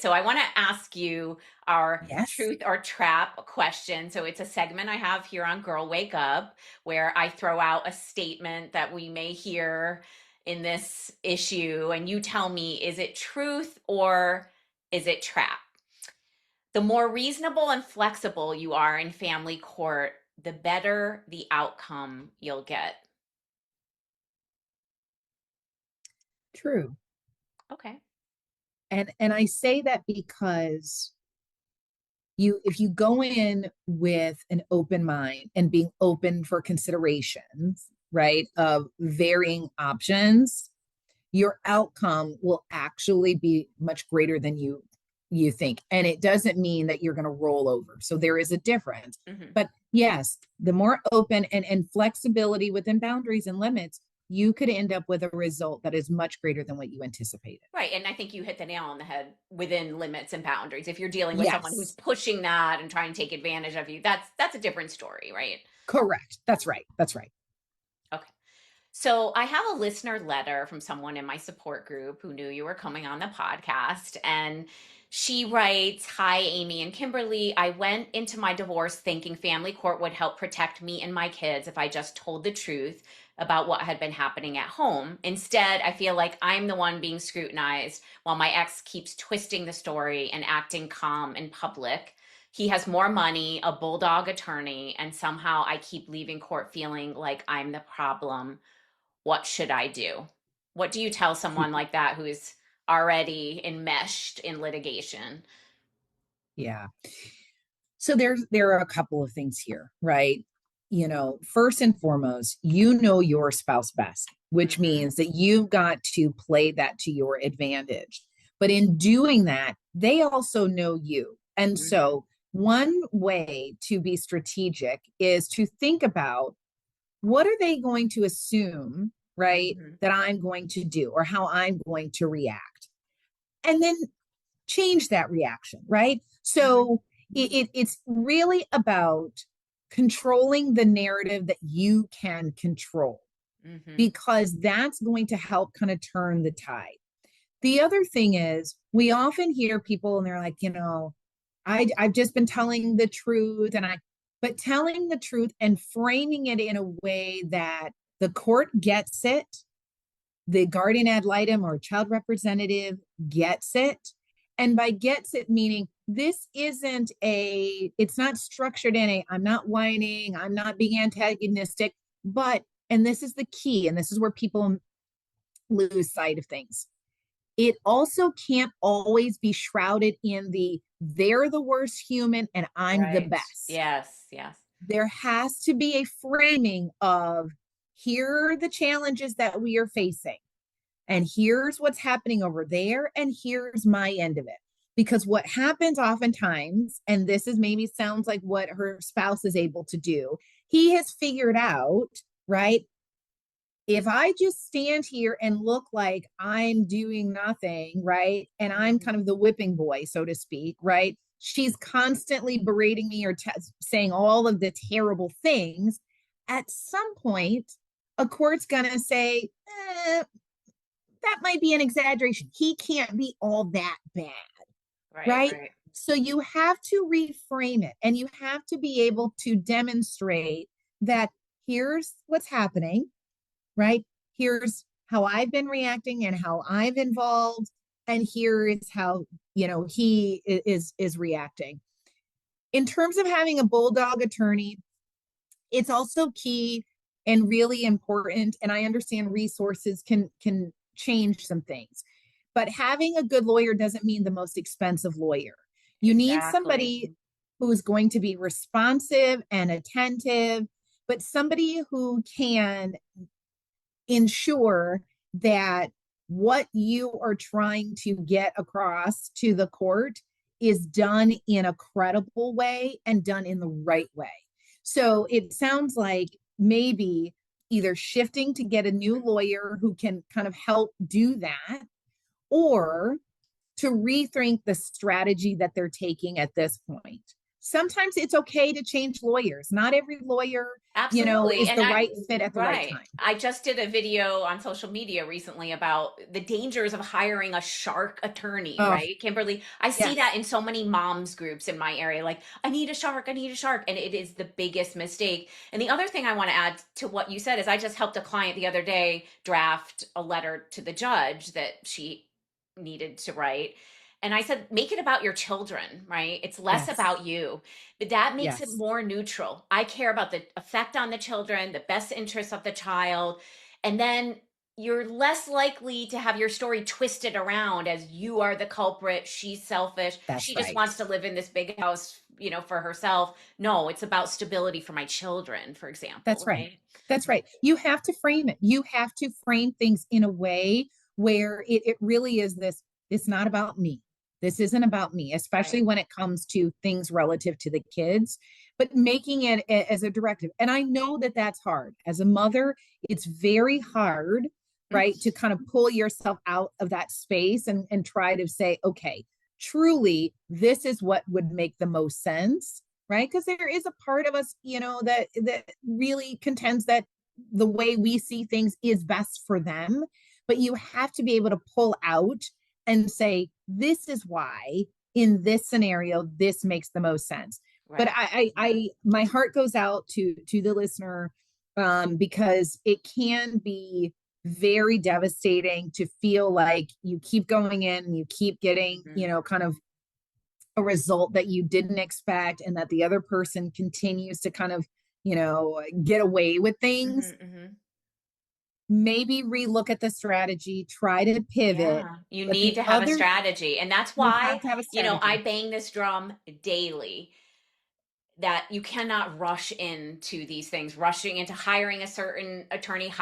So I want to ask you our Yes. truth or trap question. So it's a segment I have here on Girl Wake Up where I throw out a statement that we may hear in this issue, and you tell me, is it truth or is it trap? The more reasonable and flexible you are in family court, the better the outcome you'll get. True. Okay. And I say that because if you go in with an open mind and being open for considerations, right, of varying options, your outcome will actually be much greater than you think. And it doesn't mean that you're going to roll over. So there is a difference. Hmm. But yes, the more open and flexibility within boundaries and limits, you could end up with a result that is much greater than what you anticipated. Right. And I think you hit the nail on the head within limits and boundaries. If you're dealing with someone who's Yes, pushing that and trying to take advantage of you, that's a different story, right? correct. That's right. That's right. Okay. So I have a listener letter from someone in my support group who knew you were coming on the podcast. And she writes, "Hi, Amy and Kimberly. I went into my divorce thinking family court would help protect me and my kids if I just told the truth about what had been happening at home. Instead, I feel like I'm the one being scrutinized while my ex keeps twisting the story and acting calm in public. He has more money, a bulldog attorney, and somehow I keep leaving court feeling like I'm the problem. What should I do?" What do you tell someone like that who is already enmeshed in litigation? Yeah. So there are a couple of things here, right? First and foremost, you know your spouse best, which Hmm. means that you've got to play that to your advantage. But in doing that, they also know you. And Hmm. so one way to be strategic is to think about what are they going to assume, right, Hmm. that I'm going to do or how I'm going to react. And then change that reaction, right? Hmm. So it's really about controlling the narrative that you can control Hmm. because that's going to help kind of turn the tide. The other thing is, we often hear people and they're like, I've just been telling the truth but telling the truth and framing it in a way that the court gets it, the guardian ad litem or child representative gets it. And by gets it, meaning it's not structured in I'm not whining, I'm not being antagonistic, but, and this is the key, and this is where people lose sight of things. It also can't always be shrouded in they're the worst human and I'm the Right. best. Yes, yes. There has to be a framing of here are the challenges that we are facing and here's what's happening over there and here's my end of it, because what happens oftentimes, and this is maybe sounds like what her spouse is able to do, he has figured out, right, if I just stand here and look like I'm doing nothing, right, and I'm Hmm. kind of the whipping boy, so to speak, right, she's constantly berating me or saying all of the terrible things. At some point a court's gonna say, that might be an exaggeration. He can't be all that bad, Right, right? right. So you have to reframe it and you have to be able to demonstrate that here's what's happening, right? Here's how I've been reacting and how I've involved, and here is how he is reacting. In terms of having a bulldog attorney, it's also key and really important, and I understand resources can change some things, but having a good lawyer doesn't mean the most expensive lawyer. You need Exactly. somebody who is going to be responsive and attentive, but somebody who can ensure that what you are trying to get across to the court is done in a credible way and done in the right way. So it sounds like maybe either shifting to get a new lawyer who can kind of help do that, or to rethink the strategy that they're taking at this point. sometimes it's okay to change lawyers. Not every lawyer, Absolutely. is And the right fit at the right right. time. I just did a video on social media recently about the dangers of hiring a shark attorney, Oh, right? Kimberly, I see yes. that in so many moms groups in my area. Like, I need a shark, I need a shark. And it is the biggest mistake. And the other thing I want to add to what you said is I just helped a client the other day draft a letter to the judge that she needed to write. And I said, make it about your children, right? It's less Yes. about you, but that makes it Yes. more neutral. I care about the effect on the children, the best interests of the child. And then you're less likely to have your story twisted around as you are the culprit. She's selfish. That's She just right. wants to live in this big house, for herself. No, it's about stability for my children, for example, That's right. right? That's right. You have to frame it. You have to frame things in a way where it really is this, it's not about me. This isn't about me, especially Right. when it comes to things relative to the kids, but making it as a directive. And I know that that's hard. As a mother, it's very hard, right, to kind of pull yourself out of that space and try to say, okay, truly, this is what would make the most sense, right? Because there is a part of us, that really contends that the way we see things is best for them. But you have to be able to pull out and say, this is why in this scenario, this makes the most sense. But Right. my heart goes out to the listener, because it can be very devastating to feel like you keep going in and you keep getting, Mhm. kind of a result that you didn't expect, and that the other person continues to kind of, get away with things. Mhm. Mhm. Maybe relook at the strategy, try to pivot. Yeah, you But need the to have a other, strategy. And that's you why, have to have a I strategy. bang this drum daily that you cannot rush into these things, rushing into hiring a certain attorney,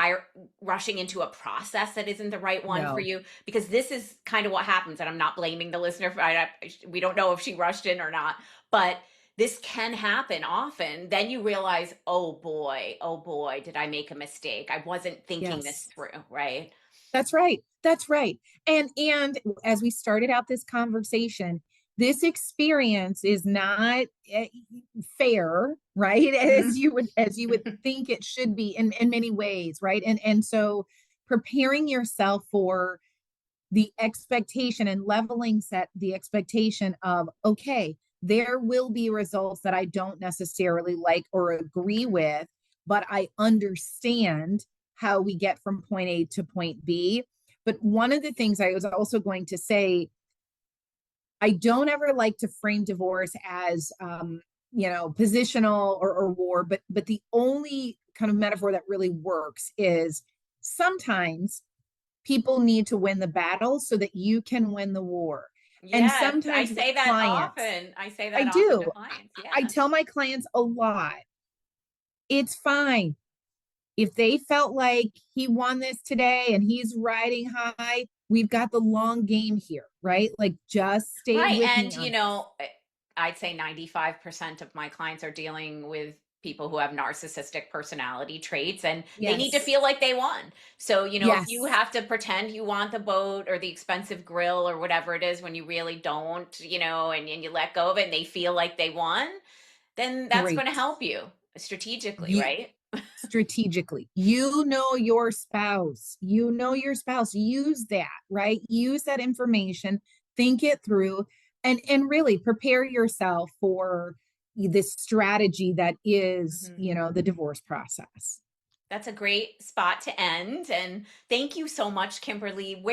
rushing into a process that isn't the right one for No. you, because this is kind of what happens. And I'm not blaming the listener for we don't know if she rushed in or not, but this can happen often. Then you realize, oh boy, did I make a mistake? I wasn't thinking this Yes. through, right? That's right. That's right. And as we started out this conversation, this experience is not fair, right? Mhm. As you would think it should be in many ways, right? And so preparing yourself for the expectation and leveling set the expectation of, okay, there will be results that I don't necessarily like or agree with, but I understand how we get from point A to point B. But one of the things I was also going to say, I don't ever like to frame divorce as, positional or war, but the only kind of metaphor that really works is sometimes people need to win the battle so that you can win the war. And Yes, I sometimes with say that clients, often. I say I that often to do. clients. I Yeah. tell my clients a lot, it's fine. If they felt like he won this today and he's riding high, we've got the long game here, right? Like just stay Right. with And, me on this. I'd say 95% of my clients are dealing with people who have narcissistic personality traits, and they need to Yes. feel like they won. So, if you Yes. have to pretend you want the boat or the expensive grill or whatever it is when you really don't, and you let go of it and they feel like they won, then that's going to Great. help you strategically, You right? strategically, your spouse, use that, right? Use that information, think it through, and really prepare yourself for this strategy that is, Mhm. the divorce process. That's a great spot to end. And thank you so much, Kimberly.